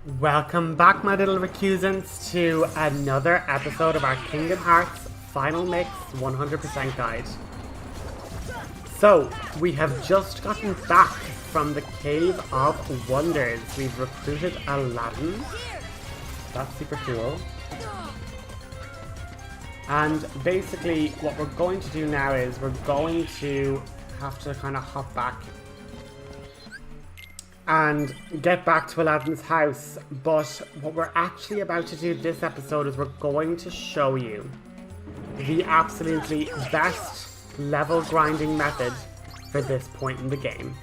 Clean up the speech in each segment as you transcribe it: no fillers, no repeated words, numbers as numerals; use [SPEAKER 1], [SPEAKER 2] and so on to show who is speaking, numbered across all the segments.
[SPEAKER 1] Welcome back, my little recusants, to another episode of our Kingdom Hearts Final Mix 100% guide. So, we have just gotten back from the Cave of Wonders. We've recruited Aladdin. That's super cool. And basically, what we're going to do now is we're going to have to kind of hop back and get back to Aladdin's house. But what we're actually about to do this episode is we're going to show you the absolutely best level grinding method for this point in the game.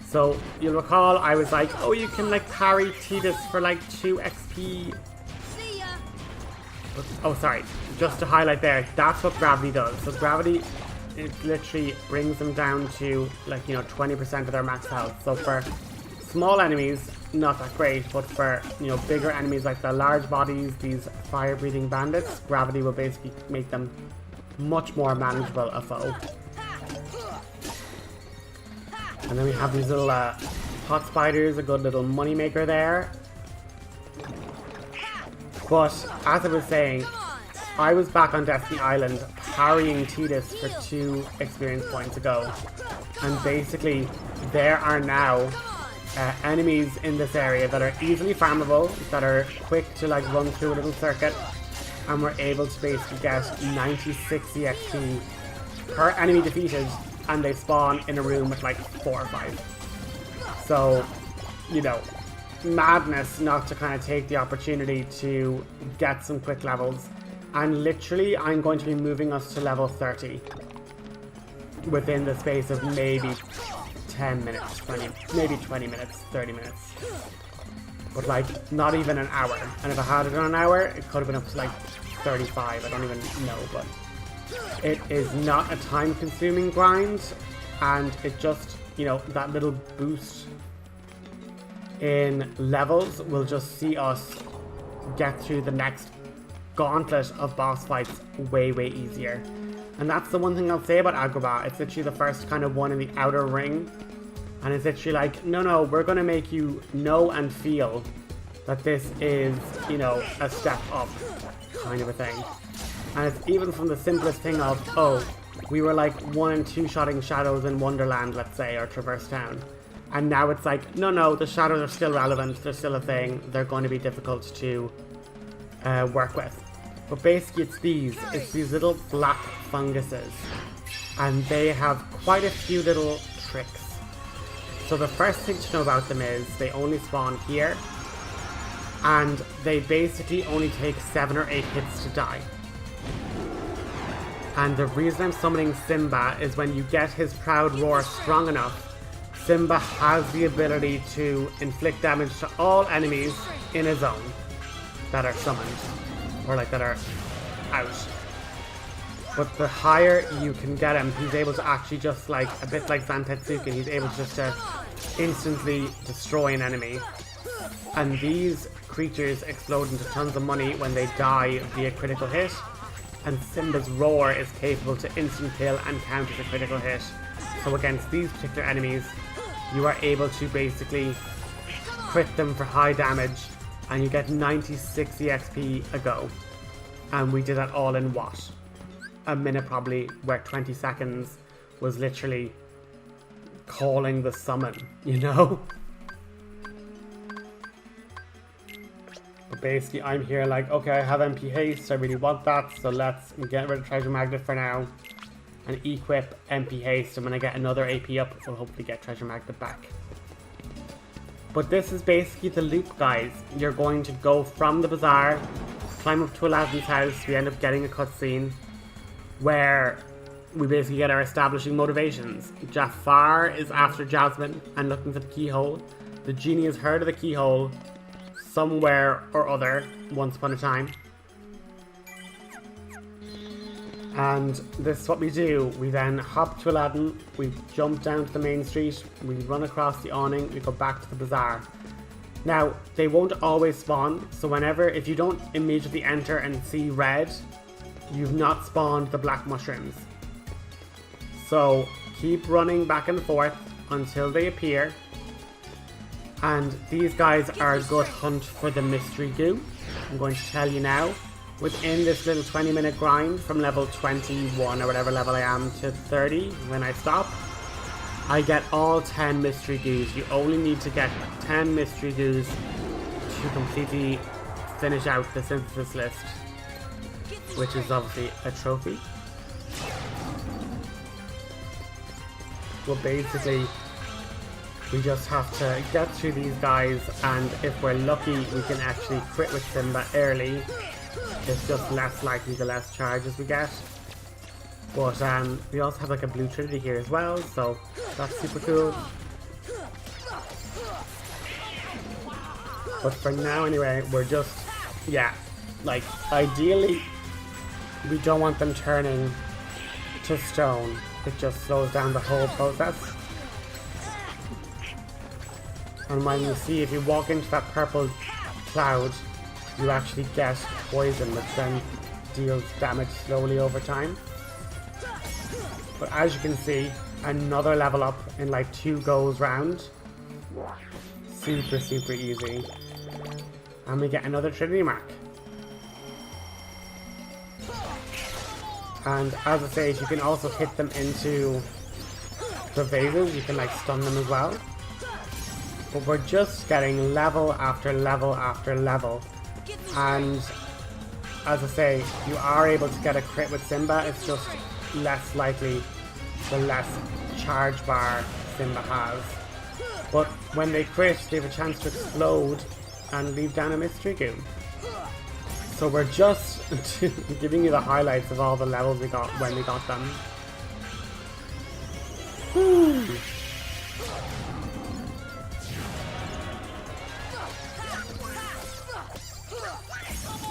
[SPEAKER 1] So you'll recall I was like, oh, you can like parry Tidus for like 2 XP.
[SPEAKER 2] See ya.
[SPEAKER 1] Oh, sorry, just to highlight there, that's what gravity does. So gravity, it literally brings them down to like, 20% of their max health. So for small enemies, not that great, but for, bigger enemies like the large bodies, these fire-breathing bandits, gravity will basically make them much more manageable a foe. And then we have these little pot spiders, a good little money maker there. But as I was saying, I was back on Destiny Island parrying Tidus for 2 experience points ago. And basically, there are now enemies in this area that are easily farmable, that are quick to like run through a little circuit, and we're able to basically get 96 EXP per enemy defeated, and they spawn in a room with like 4 or 5. So, madness not to kind of take the opportunity to get some quick levels. And literally, I'm going to be moving us to level 30 within the space of maybe 10 minutes, 20, maybe 20 minutes, 30 minutes. But like, not even an hour. And if I had it on an hour, it could have been up to like 35, I don't even know, but it is not a time-consuming grind, and it just, that little boost in levels will just see us get through the next gauntlet of boss fights way easier. And that's the one thing I'll say about Agrabah. It's literally the first kind of one in the outer ring, and it's literally like, no, we're gonna make you know and feel that this is, a step up kind of a thing. And it's even from the simplest thing of, oh, we were like 1 and 2 shotting shadows in Wonderland, let's say, or Traverse Town. And now it's like, no, the shadows are still relevant, they're still a thing, they're going to be difficult to work with. But basically it's these little black funguses. And they have quite a few little tricks. So the first thing to know about them is they only spawn here. And they basically only take 7 or 8 hits to die. And the reason I'm summoning Simba is when you get his proud roar strong enough, Simba has the ability to inflict damage to all enemies in a zone that are summoned, or like that are out. But the higher you can get him, he's able to actually just like, a bit like Zantetsuken, he's able just to instantly destroy an enemy. And these creatures explode into tons of money when they die via critical hit. And Simba's roar is capable to instant kill and counter the critical hit. So against these particular enemies, you are able to basically crit them for high damage, and you get 96 EXP a go. And we did that all in what? A minute probably, where 20 seconds was literally calling the summon, But basically, I'm here like, okay, I have MP haste, I really want that, so let's get rid of Treasure Magnet for now and equip MP haste, and when I get another AP up, we'll hopefully get Treasure Magnet back. But this is basically the loop, guys. You're going to go from the bazaar, climb up to Aladdin's house, we end up getting a cutscene where we basically get our establishing motivations. Jafar is after Jasmine and looking for the keyhole. The genie has heard of the keyhole somewhere or other, once upon a time. And this is what we do. We then hop to Aladdin, we jump down to the main street, we run across the awning, we go back to the bazaar. Now, they won't always spawn, so if you don't immediately enter and see red, you've not spawned the black mushrooms. So keep running back and forth until they appear. And these guys are a good hunt for the mystery goo. I'm going to tell you now. Within this little 20-minute grind from level 21 or whatever level I am to 30 when I stop, I get all 10 mystery goos. You only need to get 10 mystery goos to completely finish out the synthesis list, which is obviously a trophy. Well, basically, we just have to get through these guys, and if we're lucky, we can actually crit with Simba early. It's just less likely the less charges we get. But we also have like a blue trinity here as well, so that's super cool. But for now anyway, we're just, yeah, like ideally we don't want them turning to stone. It just slows down the whole process. And when you see, if you walk into that purple cloud, you actually get poison, which then deals damage slowly over time. But as you can see, another level up in like 2 goes round. Super, super easy. And we get another Trinity mark. And as I say, you can also hit them into the vases. You can like stun them as well. But we're just getting level after level after level. And as I say, you are able to get a crit with Simba. It's just less likely the less charge bar Simba has. But when they crit, they have a chance to explode and leave down a mystery goo. So we're just giving you the highlights of all the levels we got when we got them. Woo.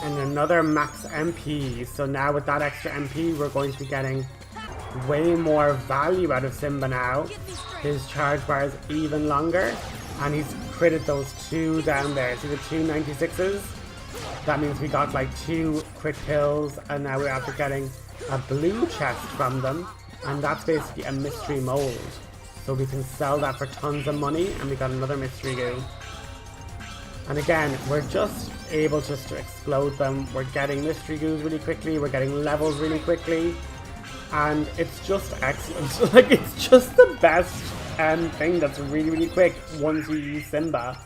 [SPEAKER 1] And another max MP. So now with that extra MP, we're going to be getting way more value out of Simba now. His charge bar is even longer, and he's critted those 2 down there. See the 2 96s? That means we got like 2 crit kills, and now we're after getting a blue chest from them, and that's basically a mystery mold. So we can sell that for tons of money, and we got another mystery goo. And again, we're just able just to explode them. We're getting mystery goos really quickly, we're getting levels really quickly, and it's just excellent. Like, it's just the best thing that's really, really quick once you use Simba.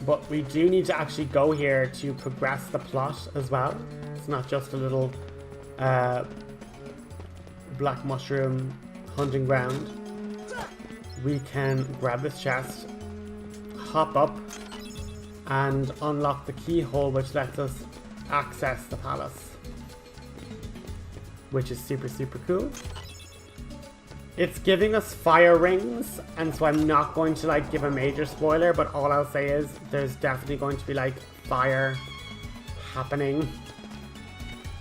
[SPEAKER 1] But we do need to actually go here to progress the plot as well. It's not just a little black mushroom hunting ground. We can grab this chest, hop up, and unlock the keyhole, which lets us access the palace, which is super, super cool. It's giving us fire rings, and so I'm not going to like give a major spoiler, but all I'll say is there's definitely going to be like fire happening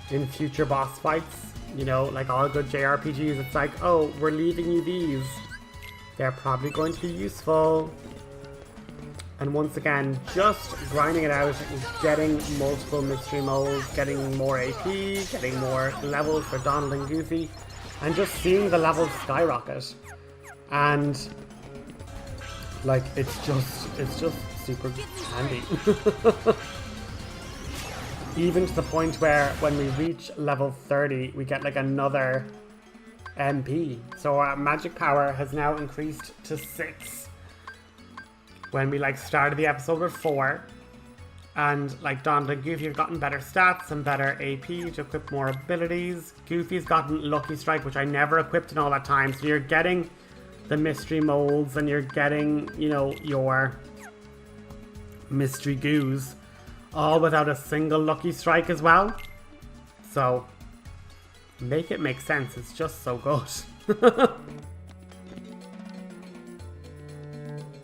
[SPEAKER 1] in future boss fights. You know, like all good JRPGs, it's like, oh, we're leaving you these. They're probably going to be useful. And once again, just grinding it out, getting multiple mystery molds, getting more AP, getting more levels for Donald and Goofy, and just seeing the levels skyrocket. And like, it's just super handy. Even to the point where when we reach level 30, we get like another MP. So our magic power has now increased to 6. When we like started the episode with 4. And like Donald and Goofy have gotten better stats and better AP to equip more abilities. Goofy's gotten Lucky Strike, which I never equipped in all that time. So you're getting the mystery molds and you're getting, you know, your mystery goos, all without a single Lucky Strike as well. So make it make sense. It's just so good.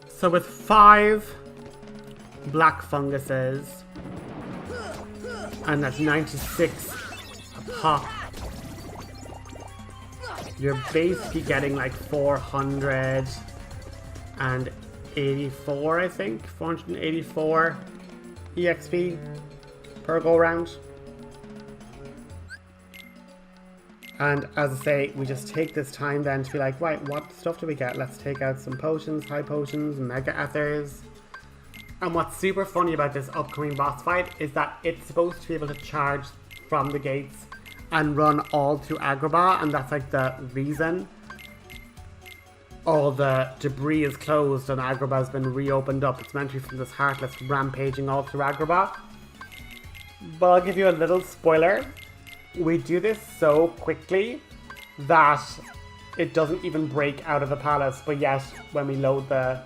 [SPEAKER 1] So with 5 black funguses, and that's 96 a pop, you're basically getting like 484, I think, 484 EXP per go round. And as I say, we just take this time then to be like, right, what stuff do we get? Let's take out some potions, high potions, mega ethers. And what's super funny about this upcoming boss fight is that it's supposed to be able to charge from the gates and run all through Agrabah, and that's like the reason all the debris is closed and Agrabah has been reopened up. It's meant to be from this Heartless rampaging all through Agrabah. But I'll give you a little spoiler. We do this so quickly that it doesn't even break out of the palace, but yet when we load the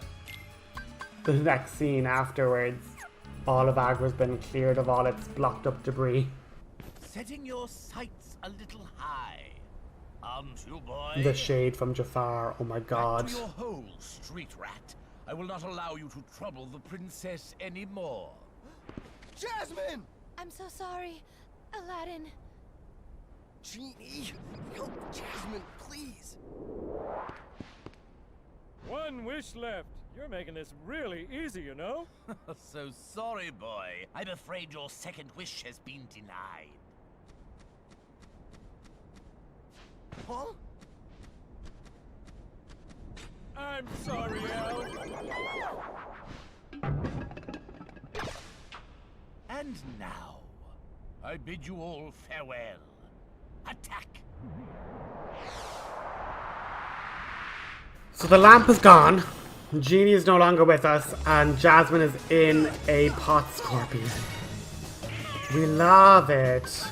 [SPEAKER 1] next scene afterwards, all of Agra's been cleared of all its blocked up debris.
[SPEAKER 2] Setting your sights a little high, aren't you, boy?
[SPEAKER 1] The shade from Jafar, oh my god.
[SPEAKER 2] Back to your hole, street rat. I will not allow you to trouble the princess anymore.
[SPEAKER 3] Jasmine!
[SPEAKER 4] I'm so sorry, Aladdin.
[SPEAKER 3] Genie, help Jasmine, please.
[SPEAKER 5] One wish left. You're making this really easy, you know?
[SPEAKER 2] So sorry, boy. I'm afraid your second wish has been denied.
[SPEAKER 3] Huh?
[SPEAKER 5] I'm sorry, Al.
[SPEAKER 2] And now, I bid you all farewell. Attack!
[SPEAKER 1] So the lamp is gone, Genie is no longer with us, and Jasmine is in a pot scorpion. We love it.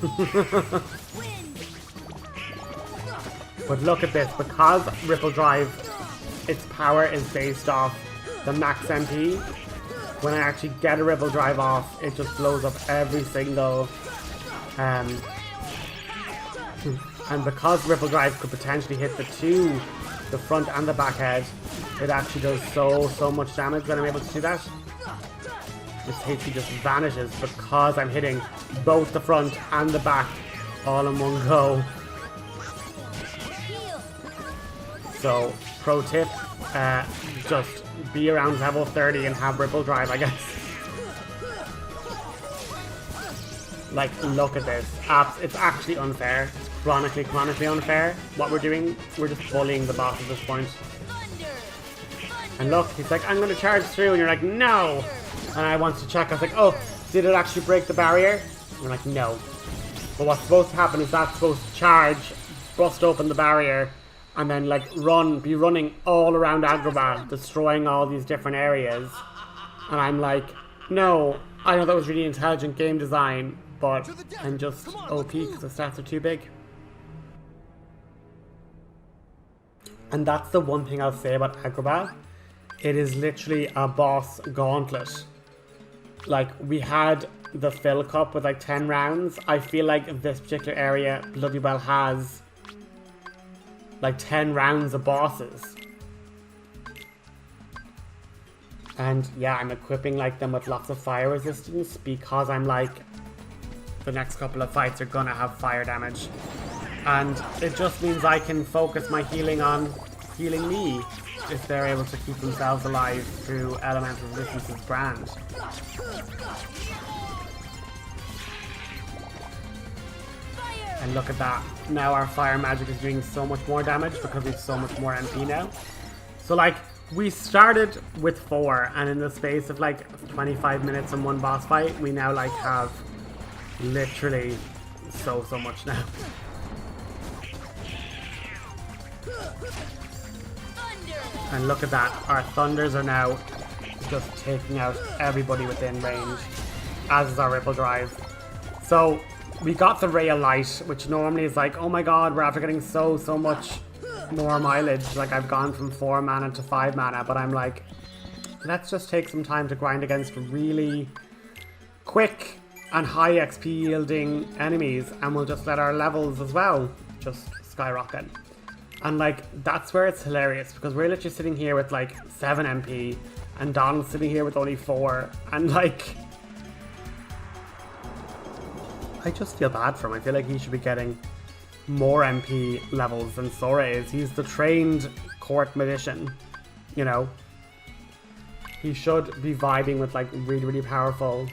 [SPEAKER 1] But look at this, because Ripple Drive, its power is based off the max MP. When I actually get a Ripple Drive off, it just blows up every single and because Ripple Drive could potentially hit the front and the back head, it actually does so much damage when I'm able to do that. This HP just vanishes because I'm hitting both the front and the back all in one go. So, pro tip, just be around level 30 and have Ripple Drive, I guess. Like, look at this. It's actually unfair. It's chronically unfair. What we're doing, we're just bullying the boss at this point. And look, he's like, I'm going to charge through. And you're like, no. And I want to check. I was like, oh, did it actually break the barrier? And you're like, no. But what's supposed to happen is that's supposed to charge, bust open the barrier, and then like be running all around Agrabah, destroying all these different areas. And I'm like, no, I know that was really intelligent game design, but I'm just OP because the stats are too big. And that's the one thing I'll say about Agrabah. It is literally a boss gauntlet. Like, we had the fill cup with like 10 rounds. I feel like this particular area bloody well has like 10 rounds of bosses. And yeah, I'm equipping like them with lots of fire resistance because I'm like, the next couple of fights are gonna have fire damage. And it just means I can focus my healing on healing me if they're able to keep themselves alive through elemental resistance's brand. And look at that. Now our fire magic is doing so much more damage because we have so much more MP now. So like, we started with 4 and in the space of like 25 minutes in one boss fight, we now like have literally so much now. And look at that, our thunders are now just taking out everybody within range, as is our Ripple Drive. So we got the Ray of Light, which normally is like, oh my god, we're after getting so much more mileage. Like, I've gone from 4 mana to 5 mana, but I'm like, let's just take some time to grind against really quick and high XP yielding enemies, and we'll just let our levels as well just skyrocket. And like, that's where it's hilarious, because we're literally sitting here with like 7 MP and Donald's sitting here with only 4, and like, I just feel bad for him. I feel like he should be getting more MP levels than Sora is. He's the trained court magician, you know. He should be vibing with like really powerful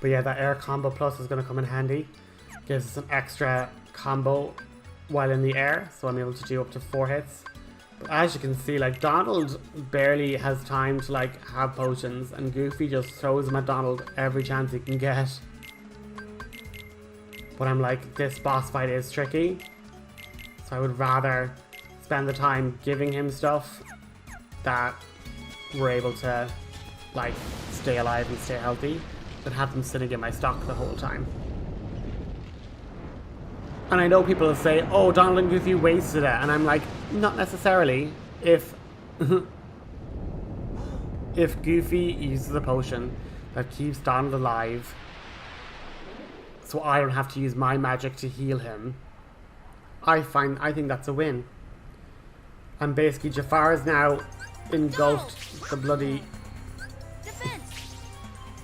[SPEAKER 1] But yeah, that air combo plus is going to come in handy. Gives us an extra combo while in the air, so I'm able to do up to 4 hits. But as you can see, like, Donald barely has time to like have potions, and Goofy just throws them at Donald every chance he can get. But I'm like, this boss fight is tricky, so I would rather spend the time giving him stuff that we're able to like stay alive and stay healthy than have them sitting in my stock the whole time. And I know people will say, oh, Donald and Goofy wasted it, and I'm like, not necessarily. If Goofy uses a potion that keeps Donald alive, so I don't have to use my magic to heal him, I think that's a win. And basically Jafar is now engulfed the bloody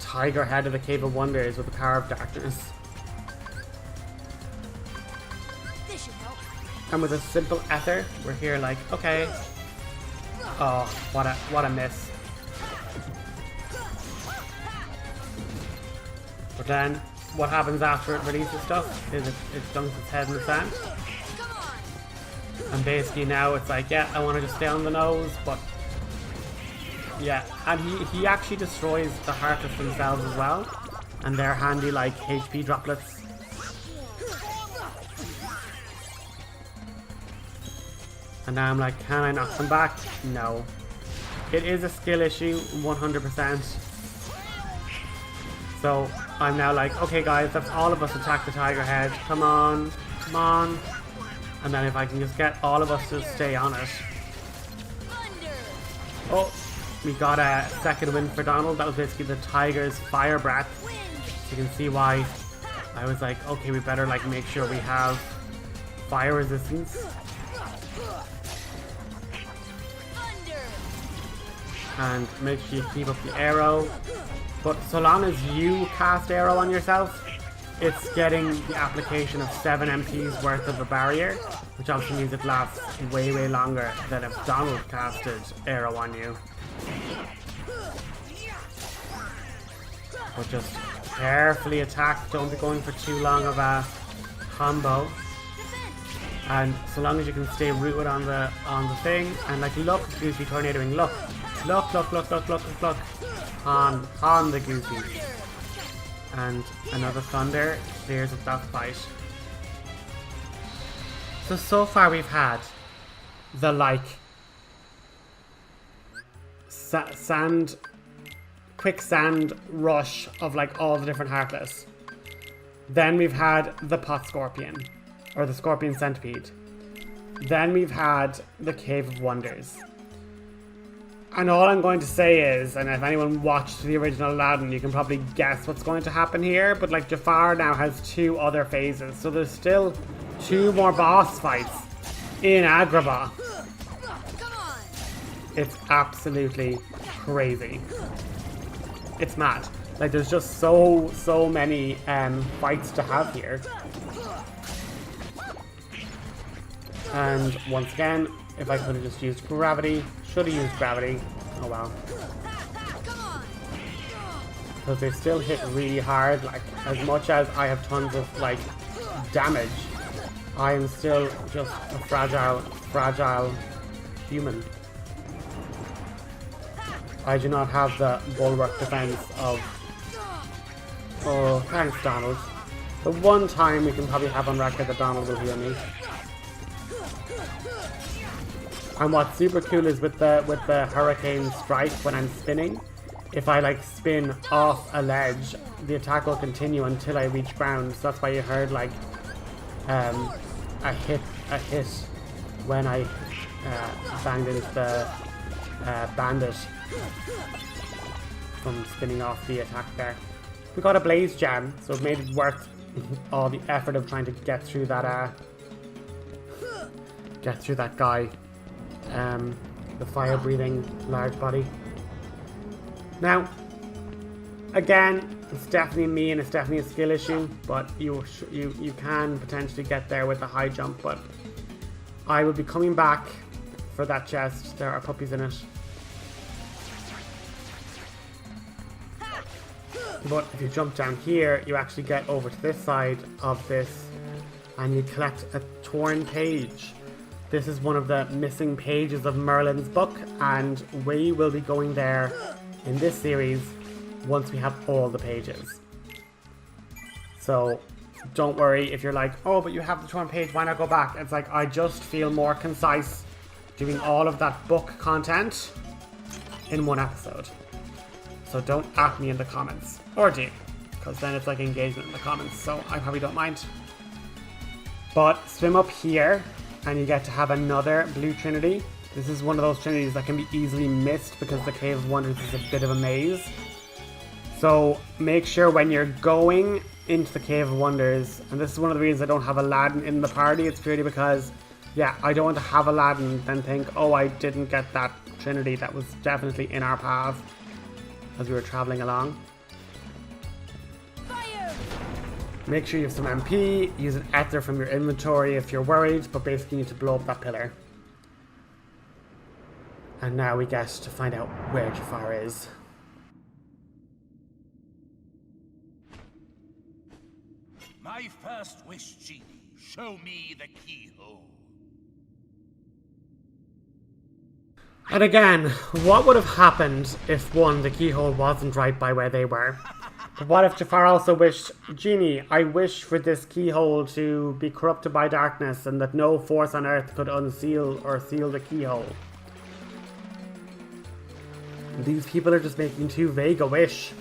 [SPEAKER 1] tiger head of the Cave of Wonders with the power of darkness. And with a simple ether, we're here like, okay. Oh, what a miss. But then, what happens after it releases stuff is it dunks its head in the sand. And basically now it's like, yeah, I want to just stay on the nose, but yeah, and he actually destroys the Heartless themselves as well, and they're handy like HP droplets. And now I'm like, can I knock them back? No. It is a skill issue, 100%. So I'm now like, okay guys, let's all of us attack the tiger head. Come on, come on. And then if I can just get all of us to stay on it. Oh, we got a second win for Donald. That was basically the tiger's fire breath. So you can see why I was like, okay, we better like make sure we have fire resistance. And make sure you keep up the arrow. But so long as you cast arrow on yourself, it's getting the application of 7 MP's worth of a barrier, which obviously means it lasts way, way longer than if Donald casted arrow on you. But just carefully attack, don't be going for too long of a combo. And so long as you can stay rooted on the thing, and like look, Goofy tornadoing, look, on the Goofy. And another thunder clears up that fight. So far we've had the like quicksand rush of like all the different Heartless. Then we've had the pot scorpion, or the scorpion centipede. Then we've had the Cave of Wonders. And all I'm going to say is, and if anyone watched the original Aladdin, you can probably guess what's going to happen here, but like Jafar now has 2 other phases, so there's still 2 more boss fights in Agrabah. It's absolutely crazy. It's mad. Like there's just so many fights to have here. And once again, if I could have just used gravity, should have used gravity. Oh well. Because they still hit really hard. Like as much as I have tons of like damage, I am still just a fragile human. I do not have the bulwark defense of... Oh, thanks Donald. The one time we can probably have on record that Donald will heal me. And what's super cool is with the hurricane strike when I'm spinning, if I like spin off a ledge, the attack will continue until I reach ground. So that's why you heard like a hit when I banged into the bandit from spinning off the attack there. We got a blaze gem, so it made it worth all the effort of trying to get through that guy. The fire-breathing large body. Now, again, it's definitely me and it's definitely a skill issue, but you can potentially get there with the high jump. But I will be coming back for that chest. There are puppies in it. But if you jump down here, you actually get over to this side of this and you collect a torn page. This is one of the missing pages of Merlin's book, and we will be going there in this series once we have all the pages. So don't worry if you're like, oh, but you have the torn page, why not go back? It's like, I just feel more concise doing all of that book content in one episode. So don't at me in the comments, or do, because then it's like engagement in the comments, so I probably don't mind. But swim up here and you get to have another blue trinity. This is one of those trinities that can be easily missed because the Cave of Wonders is a bit of a maze. So make sure when you're going into the Cave of Wonders, and this is one of the reasons I don't have Aladdin in the party, it's purely because, yeah, I don't want to have Aladdin and then think, oh, I didn't get that trinity that was definitely in our path as we were traveling along. Make sure you have some MP, use an ether from your inventory if you're worried, but basically you need to blow up that pillar. And now we get to find out where Jafar is.
[SPEAKER 2] My first wish, Genie. Show me the keyhole.
[SPEAKER 1] And again, what would have happened if, one, the keyhole wasn't right by where they were? But what if Jafar also wished, Genie, I wish for this keyhole to be corrupted by darkness and that no force on earth could unseal or seal the keyhole? These people are just making too vague a wish.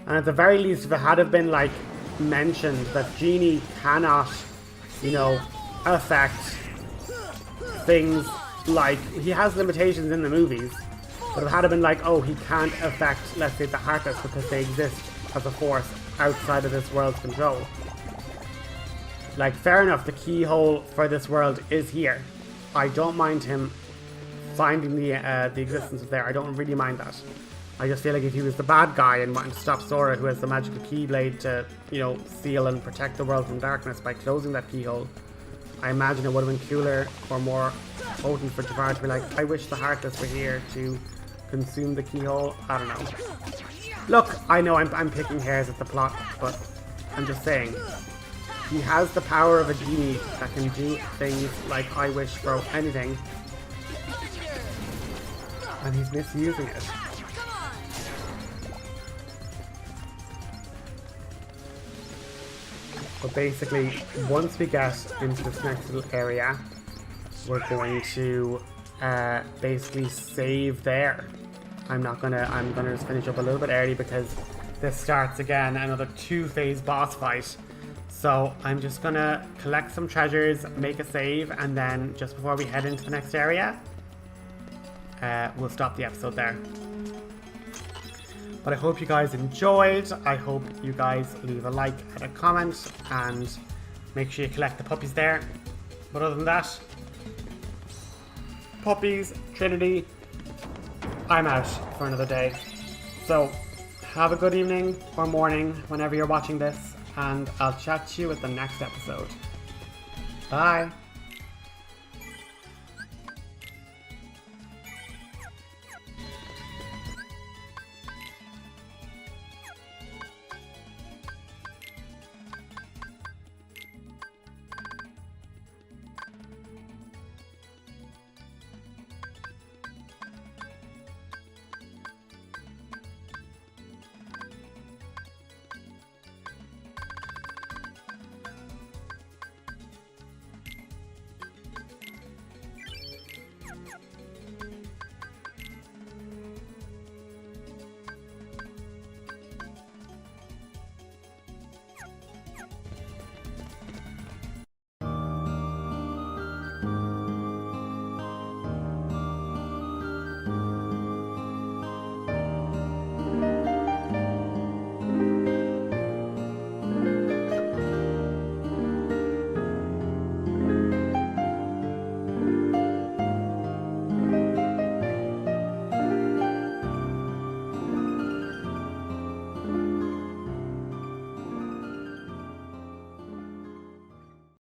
[SPEAKER 1] And at the very least, if it had have been like mentioned that Genie cannot, you know, affect things like, he has limitations in the movies, but it had have been like, oh, he can't affect, let's say, the Heartless because they exist as a force outside of this world's control. Like, fair enough, the keyhole for this world is here. I don't mind him finding the existence of there. I don't really mind that. I just feel like if he was the bad guy and wanting to stop Sora, who has the magical keyblade to, you know, seal and protect the world from darkness by closing that keyhole, I imagine it would have been cooler or more potent for Jafar to be like, I wish the Heartless were here to consume the keyhole. I don't know. Look, I know I'm picking hairs at the plot, but I'm just saying. He has the power of a genie that can do things like I wish for anything. And he's misusing it. But basically, once we get into this next little area, we're going to basically save there. I'm gonna just finish up a little bit early because this starts again another 2-phase boss fight. So I'm just gonna collect some treasures, make a save, and then just before we head into the next area, we'll stop the episode there. But I hope you guys enjoyed. I hope you guys leave a like and a comment, and make sure you collect the puppies there. But other than that, puppies, Trinity, I'm out for another day. So have a good evening or morning whenever you're watching this, and I'll chat to you at the next episode. Bye.